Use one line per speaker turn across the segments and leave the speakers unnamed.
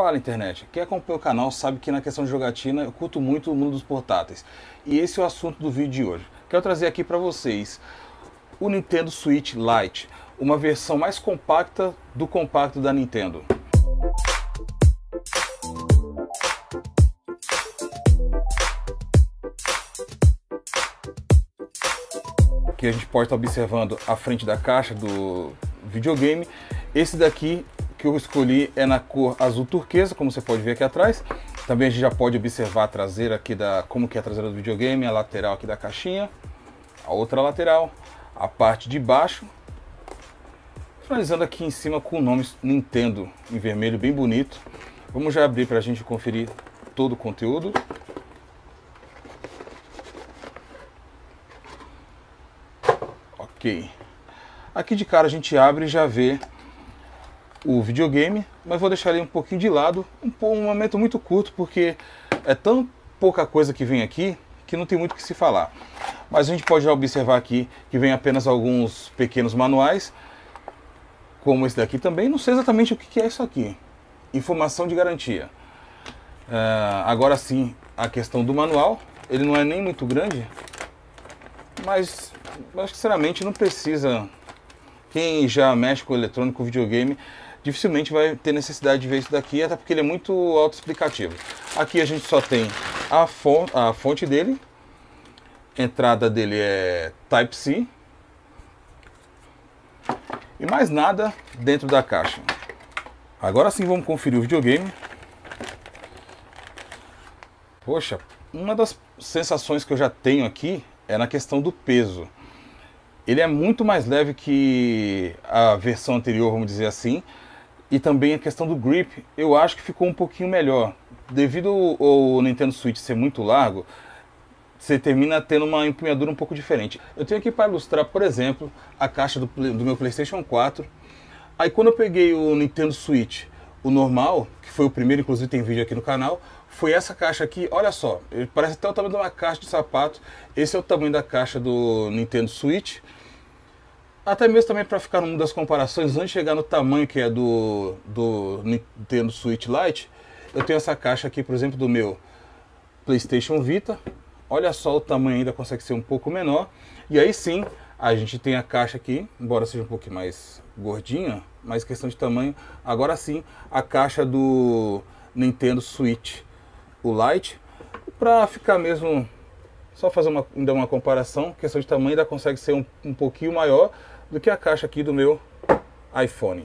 Fala internet, quem acompanha o canal sabe que na questão de jogatina eu curto muito o mundo dos portáteis. E esse é o assunto do vídeo de hoje. Quero trazer aqui para vocês o Nintendo Switch Lite, uma versão mais compacta do compacto da Nintendo. Aqui a gente pode estar observando a frente da caixa do videogame. Esse daqui que eu escolhi é na cor azul turquesa, como você pode ver aqui atrás. Também a gente já pode observar a traseira aqui como que é a traseira do videogame, a lateral aqui da caixinha, a outra lateral, a parte de baixo. Finalizando aqui em cima com o nome Nintendo em vermelho, bem bonito. Vamos já abrir para a gente conferir todo o conteúdo. Ok. Aqui de cara a gente abre e já vê o videogame, mas vou deixar ele um pouquinho de lado, um momento muito curto, porque é tão pouca coisa que vem aqui que não tem muito o que se falar. Mas a gente pode já observar aqui que vem apenas alguns pequenos manuais, como esse daqui também. Não sei exatamente o que é isso aqui. Informação de garantia. Agora sim, a questão do manual, ele não é nem muito grande, mas acho que sinceramente não precisa. Quem já mexe com eletrônico, com videogame, dificilmente vai ter necessidade de ver isso daqui, até porque ele é muito autoexplicativo. Aqui a gente só tem a fonte dele, a entrada dele é Type-C, e mais nada dentro da caixa. Agora sim vamos conferir o videogame. Poxa, uma das sensações que eu já tenho aqui é na questão do peso. Ele é muito mais leve que a versão anterior, vamos dizer assim. E também a questão do grip, eu acho que ficou um pouquinho melhor. Devido ao Nintendo Switch ser muito largo, você termina tendo uma empunhadura um pouco diferente. Eu tenho aqui para ilustrar, por exemplo, a caixa do meu PlayStation 4. Aí quando eu peguei o Nintendo Switch, o normal, que foi o primeiro, inclusive tem vídeo aqui no canal, foi essa caixa aqui. Olha só, parece até o tamanho de uma caixa de sapato. Esse é o tamanho da caixa do Nintendo Switch. Até mesmo também para ficar numa das comparações, antes de chegar no tamanho que é do Nintendo Switch Lite, eu tenho essa caixa aqui, por exemplo, do meu PlayStation Vita. Olha só, o tamanho ainda consegue ser um pouco menor. E aí sim, a gente tem a caixa aqui, embora seja um pouco mais gordinha, mas questão de tamanho. Agora sim, a caixa do Nintendo Switch, o Lite, para ficar mesmo, só fazer ainda uma comparação, questão de tamanho ainda consegue ser um pouquinho maior do que a caixa aqui do meu iPhone.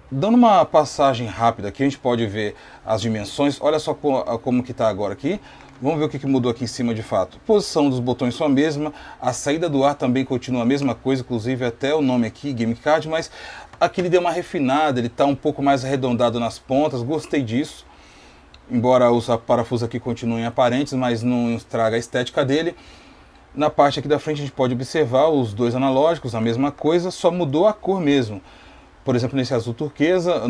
Dando uma passagem rápida aqui, a gente pode ver as dimensões. Olha só como que está agora aqui. Vamos ver o que mudou aqui em cima de fato. A posição dos botões são a mesma, a saída do ar também continua a mesma coisa, inclusive até o nome aqui, Game Card, mas aqui ele deu uma refinada, ele está um pouco mais arredondado nas pontas, gostei disso. Embora os parafusos aqui continuem aparentes, mas não estraga a estética dele. Na parte aqui da frente a gente pode observar os dois analógicos, a mesma coisa, só mudou a cor mesmo. Por exemplo, nesse azul turquesa,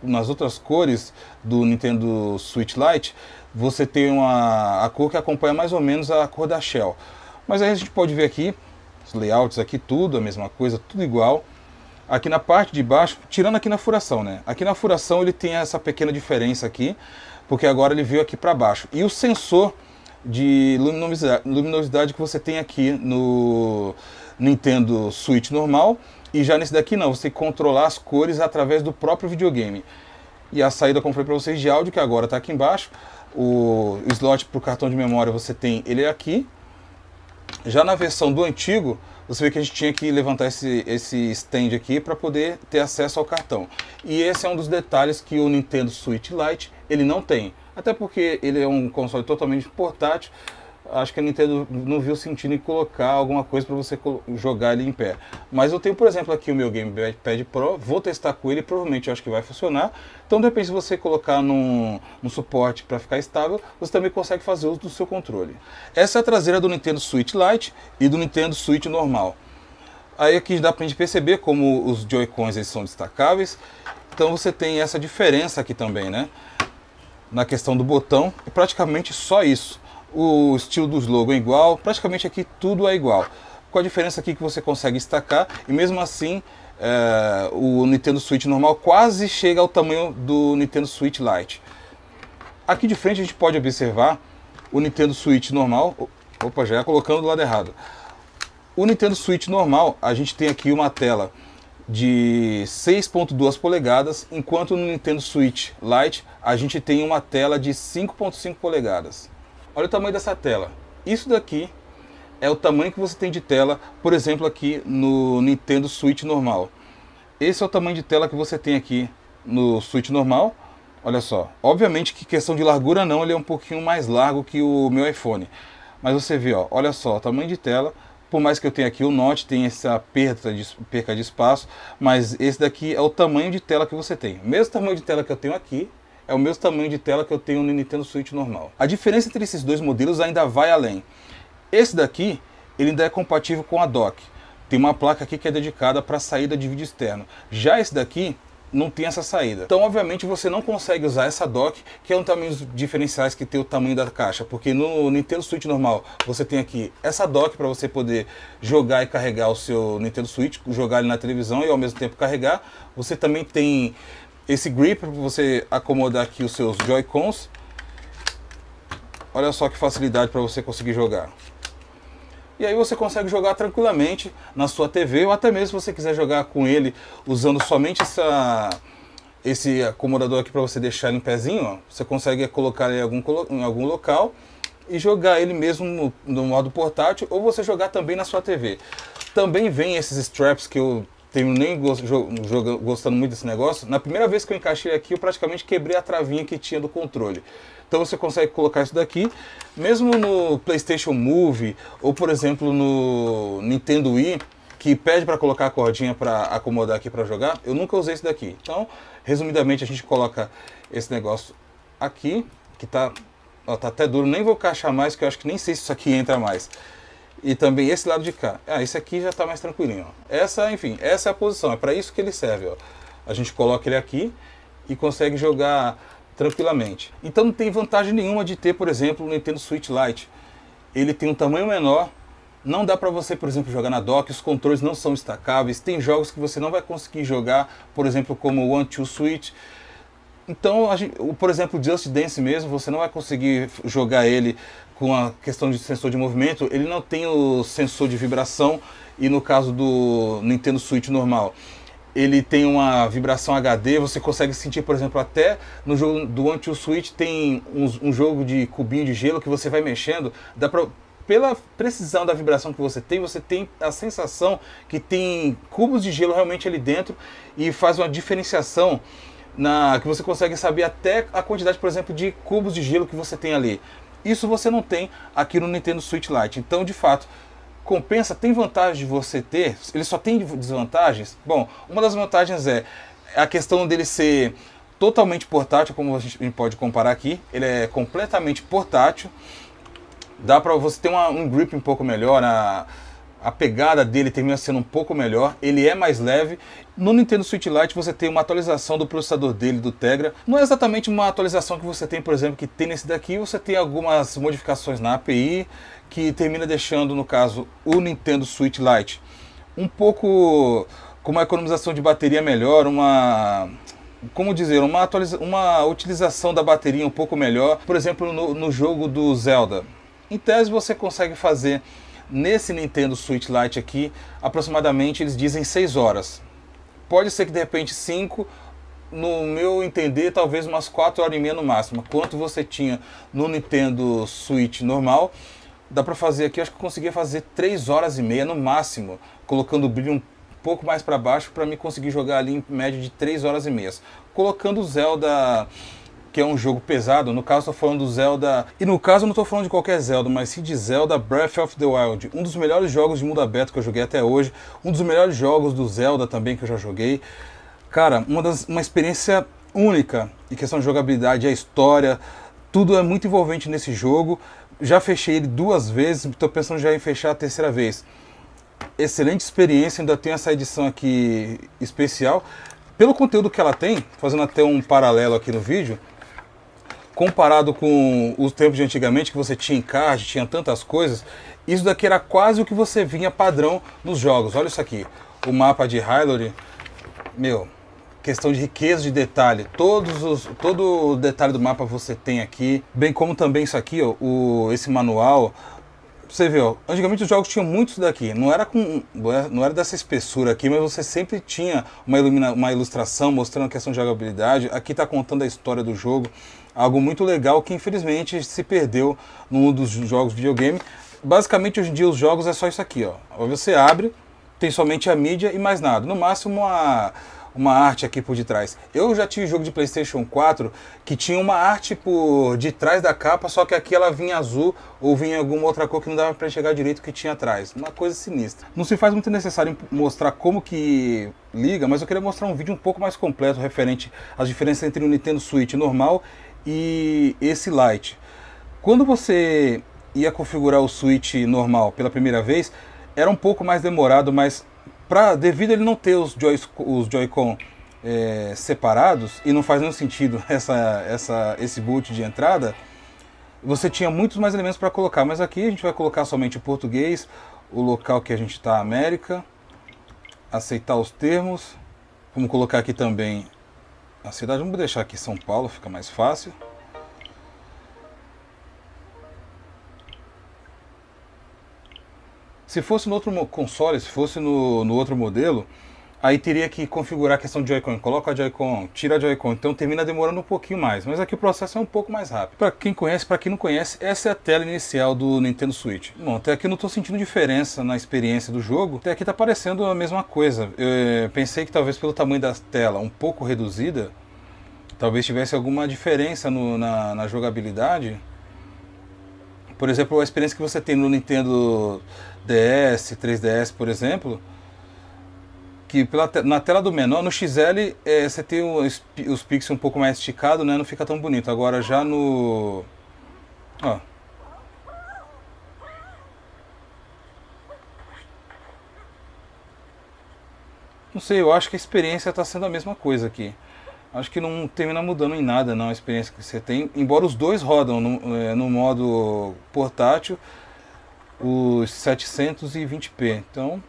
nas outras cores do Nintendo Switch Lite, você tem a cor que acompanha mais ou menos a cor da Shell. Mas aí a gente pode ver aqui, os layouts aqui, tudo a mesma coisa, tudo igual. Aqui na parte de baixo, tirando aqui na furação, né? Aqui na furação ele tem essa pequena diferença aqui, porque agora ele veio aqui para baixo. E o sensor de luminosidade que você tem aqui no Nintendo Switch normal, e já nesse daqui não, você tem que controlar as cores através do próprio videogame. E a saída, como falei para vocês, de áudio, que agora está aqui embaixo. O slot para o cartão de memória você tem ele aqui. Já na versão do antigo, você vê que a gente tinha que levantar esse stand aqui para poder ter acesso ao cartão. E esse é um dos detalhes que o Nintendo Switch Lite ele não tem. Até porque ele é um console totalmente portátil. Acho que a Nintendo não viu sentido em colocar alguma coisa para você jogar ele em pé. Mas eu tenho, por exemplo, aqui o meu Gamepad Pro, vou testar com ele, provavelmente eu acho que vai funcionar. Então, de repente, se você colocar num suporte para ficar estável, você também consegue fazer uso do seu controle. Essa é a traseira do Nintendo Switch Lite e do Nintendo Switch normal. Aí aqui dá para a gente perceber como os Joy-Cons são destacáveis. Então você tem essa diferença aqui também, né? Na questão do botão, é praticamente só isso. O estilo dos logos é igual, praticamente aqui tudo é igual. Com a diferença aqui que você consegue destacar e mesmo assim o Nintendo Switch normal quase chega ao tamanho do Nintendo Switch Lite. Aqui de frente a gente pode observar o Nintendo Switch normal. Opa, já ia colocando do lado errado. O Nintendo Switch normal, a gente tem aqui uma tela de 6.2 polegadas, enquanto no Nintendo Switch Lite a gente tem uma tela de 5.5 polegadas. Olha o tamanho dessa tela. Isso daqui é o tamanho que você tem de tela, por exemplo, aqui no Nintendo Switch normal. Esse é o tamanho de tela que você tem aqui no Switch normal. Olha só, obviamente que questão de largura não, ele é um pouquinho mais largo que o meu iPhone. Mas você vê, ó, olha só, o tamanho de tela. Por mais que eu tenha aqui o Note, tem essa perca de espaço, mas esse daqui é o tamanho de tela que você tem. O mesmo tamanho de tela que eu tenho aqui é o mesmo tamanho de tela que eu tenho no Nintendo Switch normal. A diferença entre esses dois modelos ainda vai além. Esse daqui, ele ainda é compatível com a dock. Tem uma placa aqui que é dedicada para saída de vídeo externo. Já esse daqui não tem essa saída. Então, obviamente, você não consegue usar essa dock, que é um dos diferenciais que tem o tamanho da caixa, porque no Nintendo Switch normal você tem aqui essa dock para você poder jogar e carregar o seu Nintendo Switch, jogar ele na televisão e ao mesmo tempo carregar. Você também tem esse grip para você acomodar aqui os seus Joy-Cons. Olha só que facilidade para você conseguir jogar. E aí você consegue jogar tranquilamente na sua TV, ou até mesmo se você quiser jogar com ele usando somente esse acomodador aqui para você deixar ele em pezinho, ó, você consegue colocar ele em algum local e jogar ele mesmo no modo portátil, ou você jogar também na sua TV. Também vem esses straps que eu tenho nem gostando muito desse negócio. Na primeira vez que eu encaixei aqui, eu praticamente quebrei a travinha que tinha do controle. Então você consegue colocar isso daqui, mesmo no PlayStation Move, ou por exemplo no Nintendo Wii, que pede para colocar a cordinha para acomodar aqui para jogar. Eu nunca usei isso daqui. Então, resumidamente, a gente coloca esse negócio aqui, que tá até duro, nem vou encaixar mais, que eu acho que nem sei se isso aqui entra mais. E também esse lado de cá. Esse aqui já está mais tranquilinho. Ó. Enfim, essa é a posição, é para isso que ele serve. Ó. A gente coloca ele aqui e consegue jogar tranquilamente. Então não tem vantagem nenhuma de ter, por exemplo, o Nintendo Switch Lite. Ele tem um tamanho menor, não dá para você, por exemplo, jogar na dock, os controles não são destacáveis, tem jogos que você não vai conseguir jogar, por exemplo, como o One Two Switch. Então, por exemplo, o Just Dance mesmo, você não vai conseguir jogar ele com a questão de sensor de movimento, ele não tem o sensor de vibração, e no caso do Nintendo Switch normal, ele tem uma vibração HD, você consegue sentir, por exemplo, até no jogo do One Two Switch tem um jogo de cubinho de gelo que você vai mexendo, pela precisão da vibração que você tem a sensação que tem cubos de gelo realmente ali dentro, e faz uma diferenciação que você consegue saber até a quantidade, por exemplo, de cubos de gelo que você tem ali. Isso você não tem aqui no Nintendo Switch Lite. Então, de fato, compensa, tem vantagem de você ter, ele só tem desvantagens? Bom, uma das vantagens é a questão dele ser totalmente portátil, como a gente pode comparar aqui. Ele é completamente portátil, dá para você ter um grip um pouco melhor, a pegada dele termina sendo um pouco melhor, ele é mais leve. No Nintendo Switch Lite você tem uma atualização do processador dele, do Tegra. Não é exatamente uma atualização que você tem, por exemplo, que tem nesse daqui. Você tem algumas modificações na API, que termina deixando, no caso, o Nintendo Switch Lite um pouco com uma economização de bateria melhor, uma utilização da bateria um pouco melhor. Por exemplo, no jogo do Zelda. Em tese você consegue fazer nesse Nintendo Switch Lite aqui, aproximadamente, eles dizem 6 horas. Pode ser que de repente 5, no meu entender, talvez umas 4 horas e meia no máximo. Quanto você tinha no Nintendo Switch normal, dá para fazer aqui, acho que eu conseguia fazer 3 horas e meia no máximo, colocando o brilho um pouco mais para baixo, para me conseguir jogar ali em média de 3 horas e meia. Colocando o Zelda, que é um jogo pesado, no caso estou falando do Zelda, e no caso eu não estou falando de qualquer Zelda, mas sim de Zelda Breath of the Wild, um dos melhores jogos de mundo aberto que eu joguei até hoje, um dos melhores jogos do Zelda também que eu já joguei. Cara, uma experiência única em questão de jogabilidade, a história, tudo é muito envolvente nesse jogo. Já fechei ele 2 vezes, estou pensando já em fechar a 3ª vez. Excelente experiência, ainda tenho essa edição aqui especial. Pelo conteúdo que ela tem, fazendo até um paralelo aqui no vídeo, comparado com os tempos de antigamente, que você tinha encarte, tinha tantas coisas, isso daqui era quase o que você vinha padrão nos jogos. Olha isso aqui. o mapa de Hyrule, meu, questão de riqueza de detalhe, todo o detalhe do mapa você tem aqui, bem como também isso aqui, ó, esse manual. Você vê, ó, antigamente os jogos tinham muitos daqui, não era dessa espessura aqui, mas você sempre tinha uma ilustração mostrando a questão de jogabilidade. Aqui está contando a história do jogo, algo muito legal que infelizmente se perdeu num dos jogos de videogame. Basicamente hoje em dia os jogos é só isso aqui, ó. Você abre, tem somente a mídia e mais nada, no máximo uma arte aqui por detrás. Eu já tive jogo de PlayStation 4 que tinha uma arte por detrás da capa, só que aqui ela vinha azul ou vinha alguma outra cor que não dava para enxergar direito o que tinha atrás. Uma coisa sinistra. Não se faz muito necessário mostrar como que liga, mas eu queria mostrar um vídeo um pouco mais completo referente às diferenças entre o Nintendo Switch normal e esse Lite. Quando você ia configurar o Switch normal pela primeira vez, era um pouco mais demorado, mas devido a ele não ter os Joy-Con separados, e não faz nenhum sentido esse boot de entrada, você tinha muitos mais elementos para colocar, mas aqui a gente vai colocar somente o português, o local que a gente está, América, aceitar os termos, vamos colocar aqui também a cidade, vamos deixar aqui São Paulo, fica mais fácil. Se fosse no outro console, se fosse no outro modelo, aí teria que configurar a questão de Joy-Con. Coloca a Joy-Con, tira a Joy-Con, então termina demorando um pouquinho mais. Mas aqui o processo é um pouco mais rápido. Para quem conhece, para quem não conhece, essa é a tela inicial do Nintendo Switch. Bom, até aqui eu não estou sentindo diferença na experiência do jogo. Até aqui está parecendo a mesma coisa. Eu pensei que talvez pelo tamanho da tela um pouco reduzida, talvez tivesse alguma diferença na jogabilidade. Por exemplo, a experiência que você tem no Nintendo DS, 3DS, por exemplo, que na tela do menor, no XL, você tem os pixels um pouco mais esticados, né? Não fica tão bonito. Agora já no... Ó. Não sei, eu acho que a experiência está sendo a mesma coisa aqui. Acho que não termina mudando em nada não a experiência que você tem, embora os dois rodam no modo portátil os 720p, então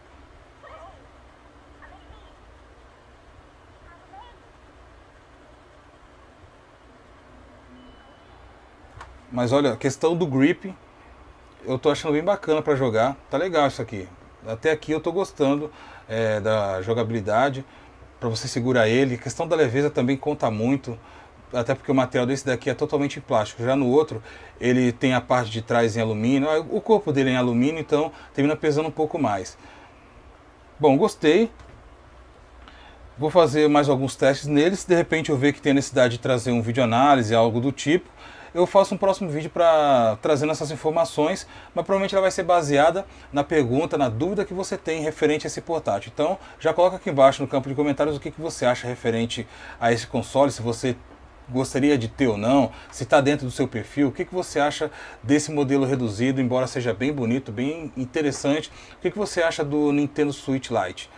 mas olha, a questão do grip eu tô achando bem bacana para jogar, tá legal isso aqui, até aqui eu tô gostando da jogabilidade. Para você segurar ele, a questão da leveza também conta muito, até porque o material desse daqui é totalmente em plástico. Já no outro, ele tem a parte de trás em alumínio, o corpo dele é em alumínio, então termina pesando um pouco mais. Bom, gostei. Vou fazer mais alguns testes neles, se de repente eu ver que tem a necessidade de trazer um vídeo análise, algo do tipo, eu faço um próximo vídeo trazendo essas informações, mas provavelmente ela vai ser baseada na pergunta, na dúvida que você tem referente a esse portátil. Então já coloca aqui embaixo no campo de comentários o que você acha referente a esse console, se você gostaria de ter ou não, se está dentro do seu perfil, o que você acha desse modelo reduzido, embora seja bem bonito, bem interessante, o que você acha do Nintendo Switch Lite.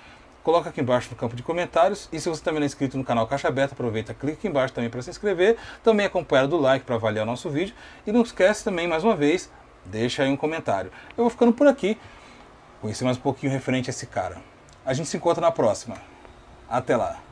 Coloca aqui embaixo no campo de comentários, e se você também não é inscrito no canal Caixa Aberta, aproveita, clica aqui embaixo também para se inscrever, também acompanha do like para avaliar o nosso vídeo, e não esquece também, mais uma vez, deixa aí um comentário. Eu vou ficando por aqui, conhecer mais um pouquinho referente a esse cara. A gente se encontra na próxima. Até lá!